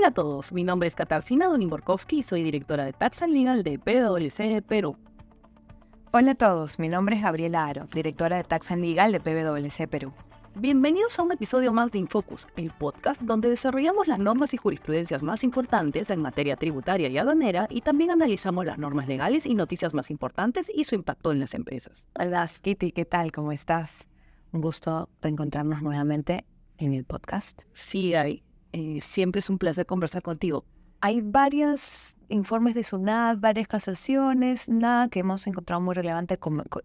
Hola a todos, mi nombre es Katarzyna Doniborkowski y soy directora de Tax and Legal de PwC Perú. Hola a todos, mi nombre es Gabriela Aro, directora de Tax and Legal de PwC Perú. Bienvenidos a un episodio más de Infocus, el podcast donde desarrollamos las normas y jurisprudencias más importantes en materia tributaria y aduanera y también analizamos las normas legales y noticias más importantes y su impacto en las empresas. Hola Kitty, ¿qué tal? ¿Cómo estás? Un gusto reencontrarnos nuevamente en el podcast. Sí, Gaby, siempre es un placer conversar contigo. Hay varios informes de SUNAT, varias casaciones, nada que hemos encontrado muy relevante,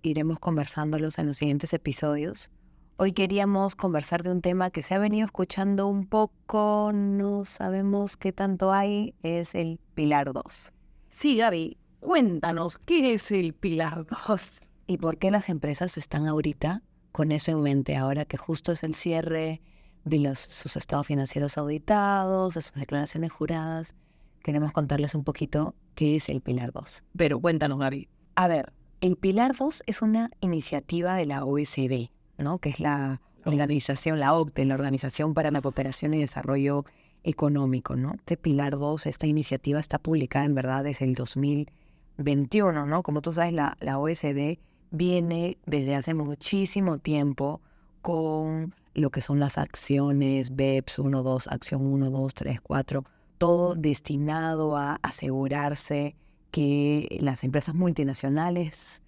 iremos conversándolos en los siguientes episodios. Hoy queríamos conversar de un tema que se ha venido escuchando un poco, no sabemos qué tanto hay, es el Pilar 2. Sí, Gaby, cuéntanos, ¿qué es el Pilar 2? ¿Y por qué las empresas están ahorita con eso en mente? Ahora que justo es el cierre de sus estados financieros auditados, de sus declaraciones juradas, queremos contarles un poquito qué es el Pilar 2. Pero cuéntanos, Gaby. A ver, el Pilar 2 es una iniciativa de la OECD, ¿no? Que es la organización, la OCDE, la Organización para la Cooperación y Desarrollo Económico, ¿no? Este Pilar 2, esta iniciativa está publicada en verdad desde el 2021, ¿no? Como tú sabes, la OECD viene desde hace muchísimo tiempo con lo que son las acciones BEPS 1, 2, acción 1, 2, 3, 4, todo destinado a asegurarse que las empresas multinacionales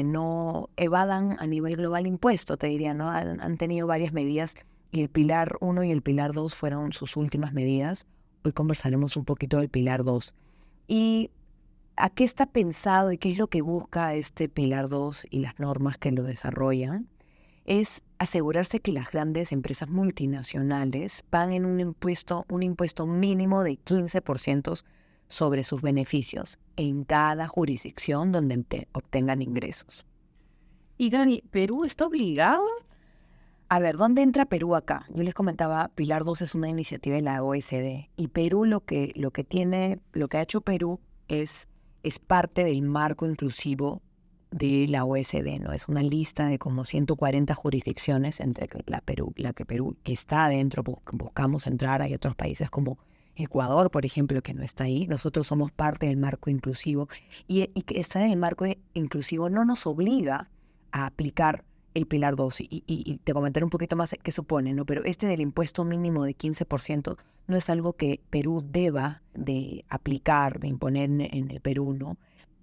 no evadan a nivel global impuesto, te diría, ¿no? Han tenido varias medidas y el Pilar 1 y el Pilar 2 fueron sus últimas medidas. Hoy conversaremos un poquito del Pilar 2. ¿Y a qué está pensado y qué es lo que busca este Pilar 2 y las normas que lo desarrollan? Es asegurarse que las grandes empresas multinacionales paguen un impuesto mínimo de 15% sobre sus beneficios en cada jurisdicción donde obtengan ingresos. Y Gaby, ¿Perú está obligado? A ver, ¿dónde entra Perú acá? Yo les comentaba, Pilar 2 es una iniciativa de la OECD y Perú lo que ha hecho Perú es parte del marco inclusivo de la OECD, ¿no? Es una lista de como 140 jurisdicciones entre la que Perú está adentro, buscamos entrar. Hay otros países como Ecuador, por ejemplo, que no está ahí. Nosotros somos parte del marco inclusivo y que estar en el marco inclusivo no nos obliga a aplicar el Pilar 2 y te comentaré un poquito más qué supone, ¿no? Pero del impuesto mínimo de 15% no es algo que Perú deba de aplicar, de imponer en el Perú, ¿no?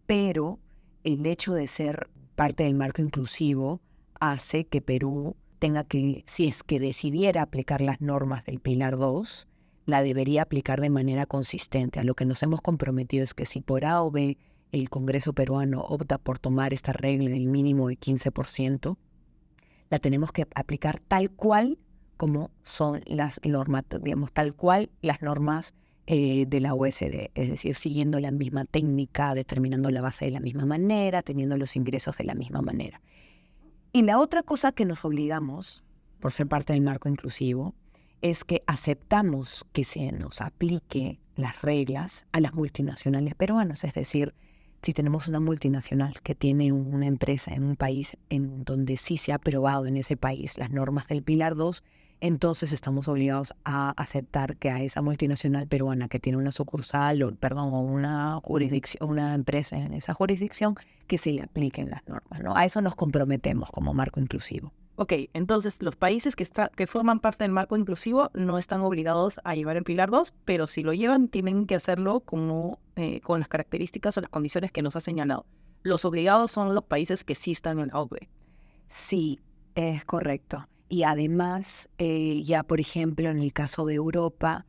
Pero el hecho de ser parte del marco inclusivo hace que Perú tenga que, si es que decidiera aplicar las normas del Pilar 2, la debería aplicar de manera consistente. A lo que nos hemos comprometido es que si por A o B el Congreso peruano opta por tomar esta regla del mínimo de 15%, la tenemos que aplicar tal cual como son las normas, digamos, tal cual las normas de la OECD, es decir, siguiendo la misma técnica, determinando la base de la misma manera, teniendo los ingresos de la misma manera. Y la otra cosa que nos obligamos, por ser parte del marco inclusivo, es que aceptamos que se nos aplique las reglas a las multinacionales peruanas. Es decir, si tenemos una multinacional que tiene una empresa en un país en donde sí se ha aprobado en ese país las normas del Pilar 2, entonces estamos obligados a aceptar que a esa multinacional peruana que tiene una sucursal o una empresa en esa jurisdicción, que se le apliquen las normas, ¿no? A eso nos comprometemos como marco inclusivo. Ok, entonces los países que forman parte del marco inclusivo no están obligados a llevar el Pilar 2, pero si lo llevan tienen que hacerlo con las características o las condiciones que nos ha señalado. Los obligados son los países que sí están en la OCDE. Sí, es correcto. Y además, ya por ejemplo, en el caso de Europa,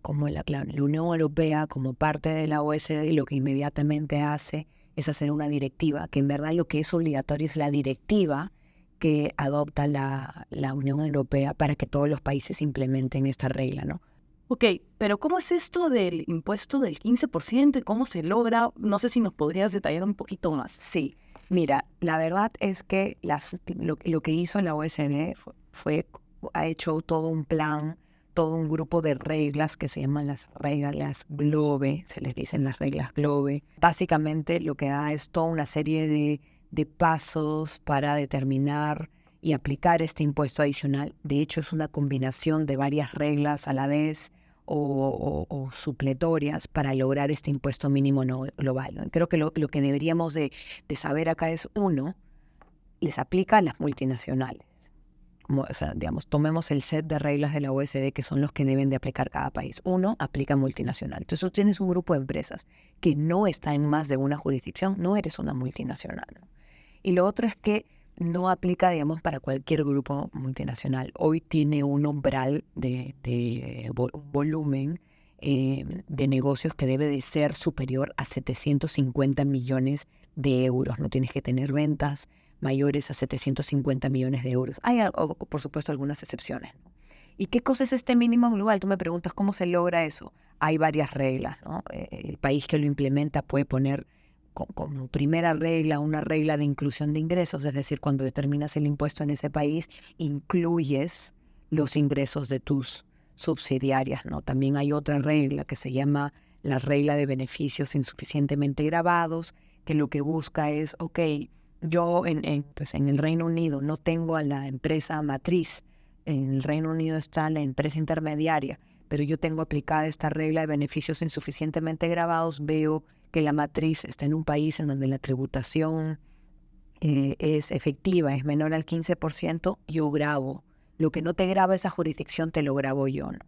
como la Unión Europea, como parte de la OECD, lo que inmediatamente hace es hacer una directiva, que en verdad lo que es obligatorio es la directiva que adopta la Unión Europea para que todos los países implementen esta regla, ¿no? Ok, pero ¿cómo es esto del impuesto del 15% y cómo se logra? No sé si nos podrías detallar un poquito más. Sí, mira, la verdad es que lo que hizo la OECD ha hecho todo un plan, todo un grupo de reglas que se llaman las reglas GLOBE, se les dicen las reglas GLOBE. Básicamente lo que da es toda una serie de pasos para determinar y aplicar este impuesto adicional. De hecho, es una combinación de varias reglas a la vez. o supletorias para lograr este impuesto mínimo global, ¿no? Creo que lo que deberíamos de saber acá es, uno, les aplica a las multinacionales. O sea, digamos, tomemos el set de reglas de la OECD que son los que deben de aplicar cada país. Uno, aplica multinacional. Entonces, tú tienes un grupo de empresas que no está en más de una jurisdicción, no eres una multinacional, ¿no? Y lo otro es que no aplica, digamos, para cualquier grupo multinacional. Hoy tiene un umbral de volumen de negocios que debe de ser superior a 750 millones de euros. No tienes que tener ventas mayores a 750 millones de euros. Hay, por supuesto, algunas excepciones, ¿no? ¿Y qué cosa es este mínimo global? Tú me preguntas cómo se logra eso. Hay varias reglas, ¿no? El país que lo implementa puede poner como primera regla una regla de inclusión de ingresos, es decir, cuando determinas el impuesto en ese país, incluyes los ingresos de tus subsidiarias, ¿no? También hay otra regla que se llama la regla de beneficios insuficientemente gravados, que lo que busca es, ok, yo pues en el Reino Unido no tengo a la empresa matriz, en el Reino Unido está la empresa intermediaria, pero yo tengo aplicada esta regla de beneficios insuficientemente gravados, veo que la matriz está en un país en donde la tributación es efectiva, es menor al 15%, yo grabo. Lo que no te graba esa jurisdicción te lo grabo yo, ¿no?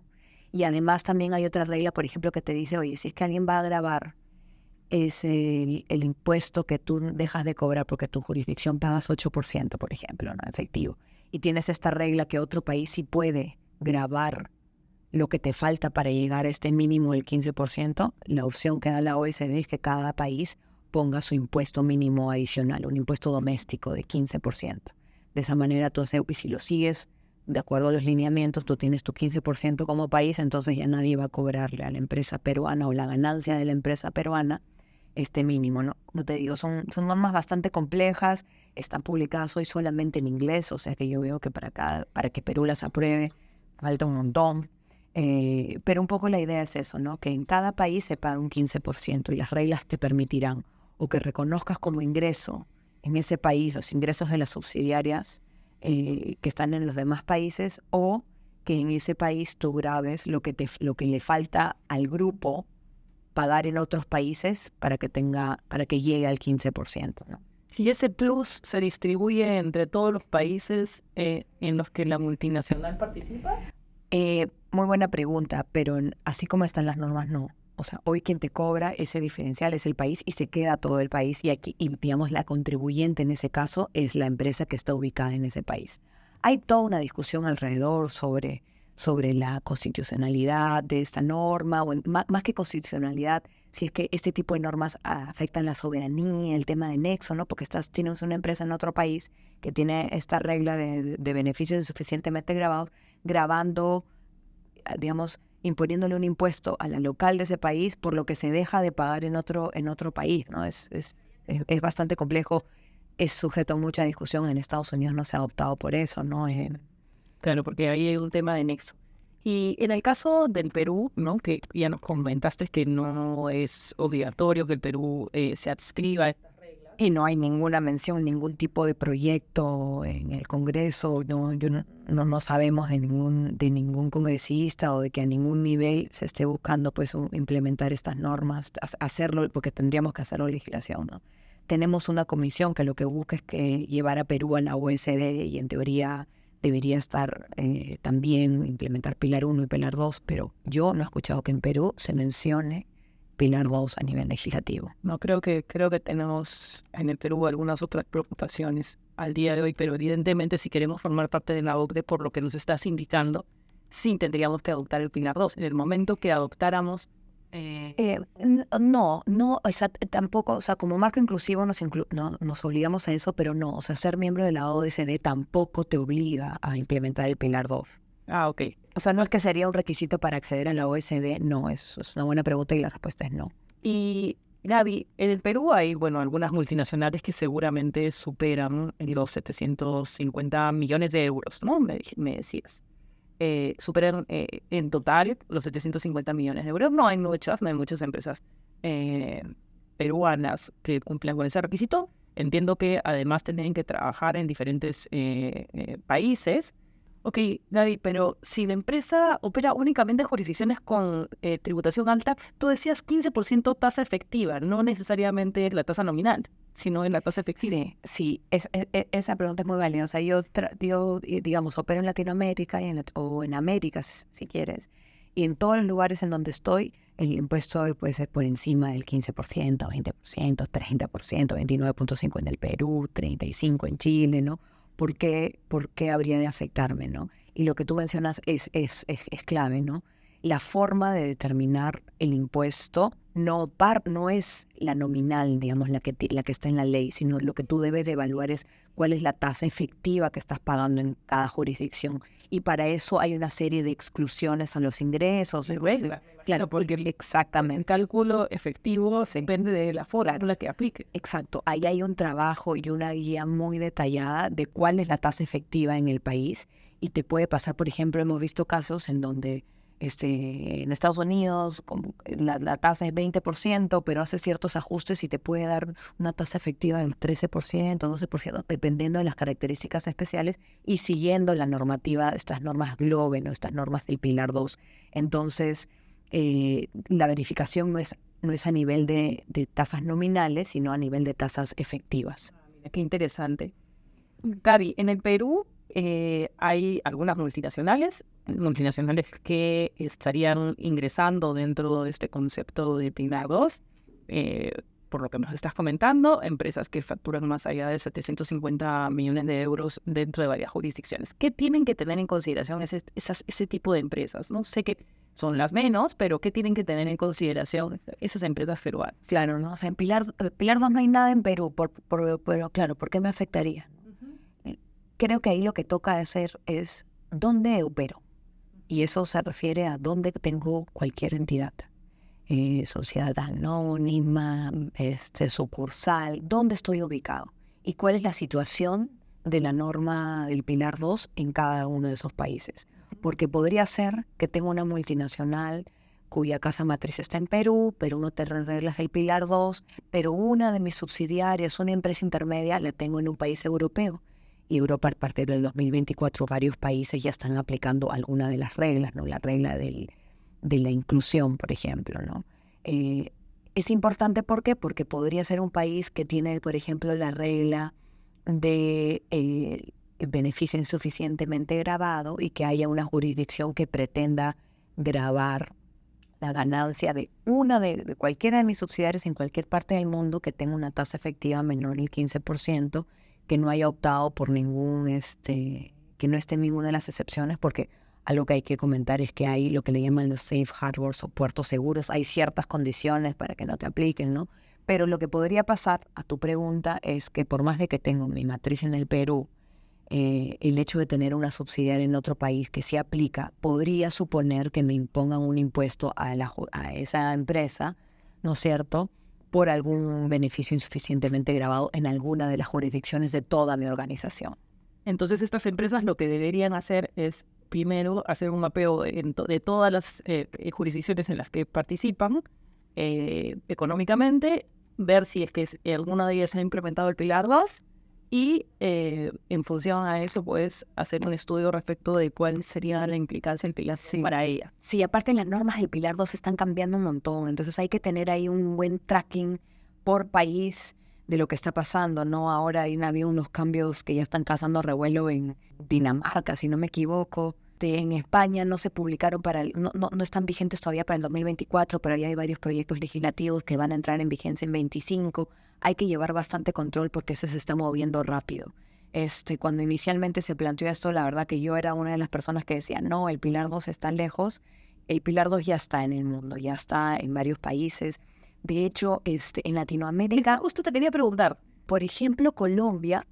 Y además también hay otra regla, por ejemplo, que te dice, oye, si es que alguien va a grabar es el impuesto que tú dejas de cobrar porque tu jurisdicción pagas 8%, por ejemplo, ¿no? Efectivo. Y tienes esta regla que otro país sí puede grabar lo que te falta para llegar a este mínimo del 15%. La opción que da la OECD es que cada país ponga su impuesto mínimo adicional, un impuesto doméstico de 15%. De esa manera tú haces, y si lo sigues de acuerdo a los lineamientos, tú tienes tu 15% como país, entonces ya nadie va a cobrarle a la empresa peruana o la ganancia de la empresa peruana este mínimo, ¿no? Como te digo, son normas bastante complejas, están publicadas hoy solamente en inglés, o sea que yo veo que para que Perú las apruebe falta un montón. Pero un poco la idea es eso, ¿no? Que en cada país se paga un 15% y las reglas te permitirán o que reconozcas como ingreso en ese país los ingresos de las subsidiarias que están en los demás países, o que en ese país tú grabes lo que le falta al grupo pagar en otros países para que llegue al 15%, ¿no? ¿Y ese plus se distribuye entre todos los países en los que la multinacional participa? Muy buena pregunta, pero así como están las normas, no. O sea, hoy quien te cobra ese diferencial es el país y se queda todo el país, y digamos, la contribuyente en ese caso es la empresa que está ubicada en ese país. Hay toda una discusión alrededor sobre la constitucionalidad de esta norma, o más que constitucionalidad, si es que este tipo de normas afectan la soberanía, el tema de nexo, ¿no? Porque tienes una empresa en otro país que tiene esta regla de beneficios insuficientemente gravados, grabando, digamos, imponiéndole un impuesto a la local de ese país por lo que se deja de pagar en otro país, ¿no? Es bastante complejo, es sujeto a mucha discusión. En Estados Unidos no se ha adoptado por eso, ¿no? Claro, porque ahí hay un tema de nexo. Y en el caso del Perú, ¿no? Que ya nos comentaste que no es obligatorio que el Perú se adscriba a estas reglas. Y no hay ninguna mención, ningún tipo de proyecto en el Congreso. No sabemos de ningún congresista o de que a ningún nivel se esté buscando pues implementar estas normas, hacerlo, porque tendríamos que hacerlo legislación, ¿no? Tenemos una comisión que lo que busca es que llevar a Perú a la OECD, y en teoría debería estar también implementar Pilar 1 y Pilar 2, pero yo no he escuchado que en Perú se mencione Pilar 2 a nivel legislativo. No, creo que tenemos en el Perú algunas otras preocupaciones al día de hoy, pero evidentemente si queremos formar parte de la OCDE, por lo que nos estás indicando, sí tendríamos que adoptar el Pilar 2. En el momento que adoptáramos... No, o sea, tampoco, o sea, como marco inclusivo nos obligamos a eso, pero no, o sea, ser miembro de la OECD tampoco te obliga a implementar el Pilar 2. Ah, ok. O sea, no es que sería un requisito para acceder a la OECD, no, eso es una buena pregunta y la respuesta es no. Y Gaby, en el Perú hay, bueno, algunas multinacionales que seguramente superan los 750 millones de euros, ¿no? Me decías. Superan en total los 750 millones de euros. No hay muchas empresas peruanas que cumplan con ese requisito. Entiendo que además tienen que trabajar en diferentes países, Ok, Gaby, pero si la empresa opera únicamente en jurisdicciones con tributación alta, tú decías 15% tasa efectiva, no necesariamente la tasa nominal, sino en la tasa efectiva. Sí, esa pregunta es muy válida. O sea, digamos, opero en Latinoamérica o en América, si quieres, y en todos los lugares en donde estoy, el impuesto puede ser por encima del 15%, 20%, 30%, 29.5% en el Perú, 35% en Chile, ¿no? ¿Por qué habría de afectarme, ¿no? Y lo que tú mencionas es clave, ¿no? La forma de determinar el impuesto no es la nominal, digamos, la que está en la ley, sino lo que tú debes de evaluar es cuál es la tasa efectiva que estás pagando en cada jurisdicción. Y para eso hay una serie de exclusiones a los ingresos. Claro, porque exactamente. el cálculo efectivo depende de la fórmula que aplique. Exacto. Ahí hay un trabajo y una guía muy detallada de cuál es la tasa efectiva en el país. Y te puede pasar, por ejemplo, hemos visto casos en donde en Estados Unidos la tasa es 20%, pero hace ciertos ajustes y te puede dar una tasa efectiva del 13%, 12%, dependiendo de las características especiales y siguiendo la normativa, estas normas GLOBE, ¿no? Estas normas del Pilar 2. Entonces, la verificación no es a nivel de tasas nominales, sino a nivel de tasas efectivas. Mira, qué interesante. Gaby, en el Perú hay algunas multinacionales que estarían ingresando dentro de este concepto de Pilar 2, por lo que nos estás comentando, empresas que facturan más allá de 750 millones de euros dentro de varias jurisdicciones. ¿Qué tienen que tener en consideración ese tipo de empresas? No sé qué son las menos, pero ¿qué tienen que tener en consideración esas empresas peruanas? Claro, ¿no? O sea, en Pilar 2 no hay nada en Perú, pero claro, ¿por qué me afectaría? Creo que ahí lo que toca hacer es dónde opero. Y eso se refiere a dónde tengo cualquier entidad. Sociedad anónima, sucursal, dónde estoy ubicado. Y cuál es la situación de la norma del Pilar 2 en cada uno de esos países. Porque podría ser que tengo una multinacional cuya casa matriz está en Perú, Perú no tiene reglas del Pilar 2, pero una de mis subsidiarias, una empresa intermedia, la tengo en un país europeo. Y Europa, a partir del 2024, varios países ya están aplicando alguna de las reglas, ¿no? La regla de la inclusión, por ejemplo, ¿no? Es importante, ¿por qué? Porque podría ser un país que tiene, por ejemplo, la regla de beneficio insuficientemente gravado y que haya una jurisdicción que pretenda gravar la ganancia de de cualquiera de mis subsidiarios en cualquier parte del mundo que tenga una tasa efectiva menor del 15%, que no haya optado por que no esté en ninguna de las excepciones, porque algo que hay que comentar es que hay lo que le llaman los safe harbors o puertos seguros. Hay ciertas condiciones para que no te apliquen, ¿no? Pero lo que podría pasar, a tu pregunta, es que por más de que tengo mi matriz en el Perú, el hecho de tener una subsidiaria en otro país que sí aplica, podría suponer que me impongan un impuesto a esa empresa, ¿no es cierto?, por algún beneficio insuficientemente gravado en alguna de las jurisdicciones de toda mi organización. Entonces, estas empresas lo que deberían hacer es, primero, hacer un mapeo de todas las jurisdicciones en las que participan económicamente, ver si es que alguna de ellas ha implementado el Pilar 2 y en función a eso, pues, hacer un estudio respecto de cuál sería la implicancia del Pilar 2 para ellas. Sí, aparte las normas del Pilar 2 están cambiando un montón, entonces hay que tener ahí un buen tracking por país de lo que está pasando, ¿no? Ahora habido unos cambios que ya están causando revuelo en Dinamarca, si no me equivoco. En España no se publicaron no están vigentes todavía para el 2024, pero ya hay varios proyectos legislativos que van a entrar en vigencia en 25. Hay que llevar bastante control porque eso se está moviendo rápido. Cuando inicialmente se planteó esto, la verdad que yo era una de las personas que decía, no, el Pilar 2 está lejos. El Pilar 2 ya está en el mundo, ya está en varios países. De hecho, en Latinoamérica... Justo te quería preguntar. Por ejemplo, Colombia,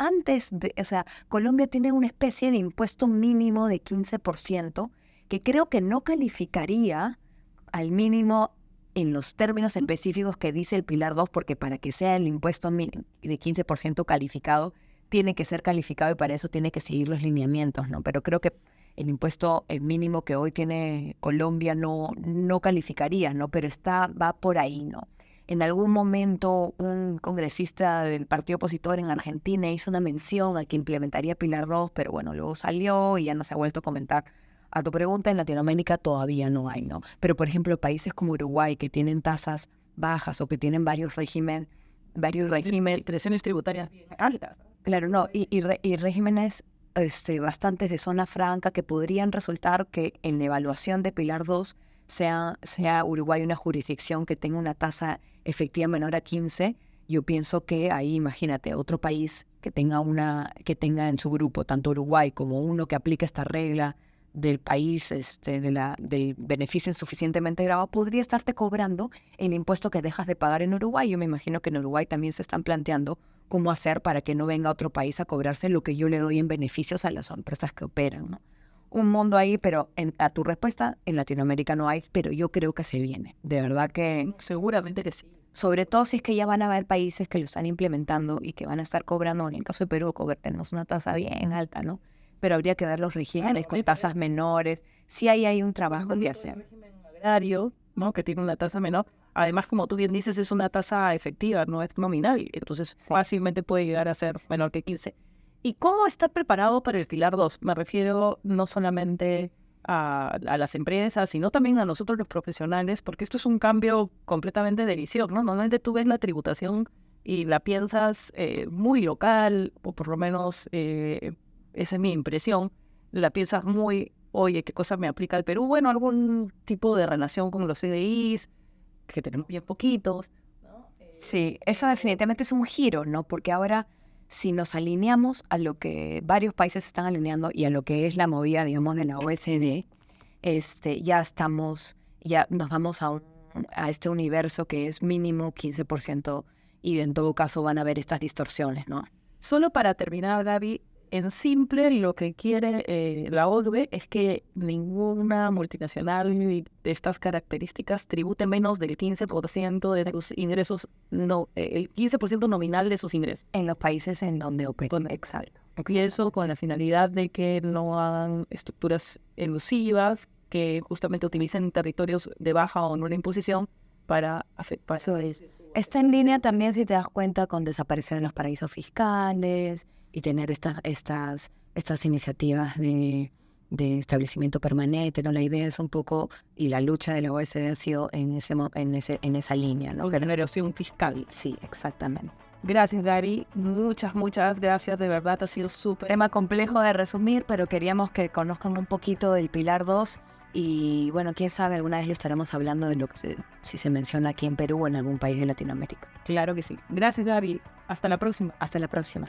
Colombia tiene una especie de impuesto mínimo de 15% que creo que no calificaría al mínimo en los términos específicos que dice el Pilar 2, porque para que sea el impuesto mínimo de 15% calificado, tiene que ser calificado y para eso tiene que seguir los lineamientos, ¿no? Pero creo que el impuesto mínimo que hoy tiene Colombia no calificaría, ¿no? Pero va por ahí, ¿no? En algún momento un congresista del partido opositor en Argentina hizo una mención a que implementaría Pilar 2, pero bueno, luego salió y ya no se ha vuelto a comentar. A tu pregunta, en Latinoamérica todavía no hay, ¿no? Pero, por ejemplo, países como Uruguay, que tienen tasas bajas o que tienen varios regímenes, presiones tributarias bien altas. claro, no, y regímenes bastantes de zona franca que podrían resultar que en la evaluación de Pilar 2 sea Uruguay una jurisdicción que tenga una tasa efectiva menor a 15. Yo pienso que ahí, imagínate, otro país que tenga en su grupo, tanto Uruguay como uno que aplique esta regla del país, del beneficio insuficientemente grabado, podría estarte cobrando el impuesto que dejas de pagar en Uruguay. Yo me imagino que en Uruguay también se están planteando cómo hacer para que no venga otro país a cobrarse lo que yo le doy en beneficios a las empresas que operan, ¿no? Un mundo ahí, pero a tu respuesta, en Latinoamérica no hay, pero yo creo que se viene. De verdad que seguramente que sí. Sobre todo si es que ya van a haber países que lo están implementando y que van a estar cobrando, en el caso de Perú, tenemos una tasa bien alta, ¿no? Pero habría que ver los regímenes con tasas menores. Sí hay un trabajo que hacer. El régimen agrario, ¿no? Que tiene una tasa menor. Además, como tú bien dices, es una tasa efectiva, no es nominal. Entonces, fácilmente puede llegar a ser menor que 15. ¿Y cómo estar preparado para el Pilar 2? Me refiero no solamente a las empresas, sino también a nosotros los profesionales, porque esto es un cambio completamente de visión, ¿no? Normalmente tú ves la tributación y la piensas muy local, o por lo menos esa es mi impresión, la piensas muy, oye, ¿qué cosa me aplica al Perú? Bueno, algún tipo de relación con los CDIs, que tenemos bien poquitos, ¿no? Sí, eso definitivamente es un giro, ¿no? Porque ahora, si nos alineamos a lo que varios países están alineando y a lo que es la movida, digamos, de la OECD, ya nos vamos a este universo que es mínimo 15% y en todo caso van a haber estas distorsiones, ¿no? Solo para terminar, Gaby, en simple lo que quiere la OCDE es que ninguna multinacional de estas características tribute menos del 15% de sus ingresos, el 15% nominal de sus ingresos. En los países en donde operan. Exacto. Y eso con la finalidad de que no hagan estructuras elusivas, que justamente utilicen territorios de baja o nula imposición para afectar. Está en línea también, si te das cuenta, con desaparecer en los paraísos fiscales y tener estas iniciativas de establecimiento permanente, ¿no? La idea es un poco, y la lucha de la OECD ha sido en esa línea, ¿no? Generación fiscal. Sí, exactamente. Gracias, Gary. Muchas gracias. De verdad, ha sido súper. Tema complejo de resumir, pero queríamos que conozcan un poquito del Pilar 2 y, bueno, quién sabe, alguna vez lo estaremos hablando de si se menciona aquí en Perú o en algún país de Latinoamérica. Claro que sí. Gracias, Gary. Hasta la próxima. Hasta la próxima.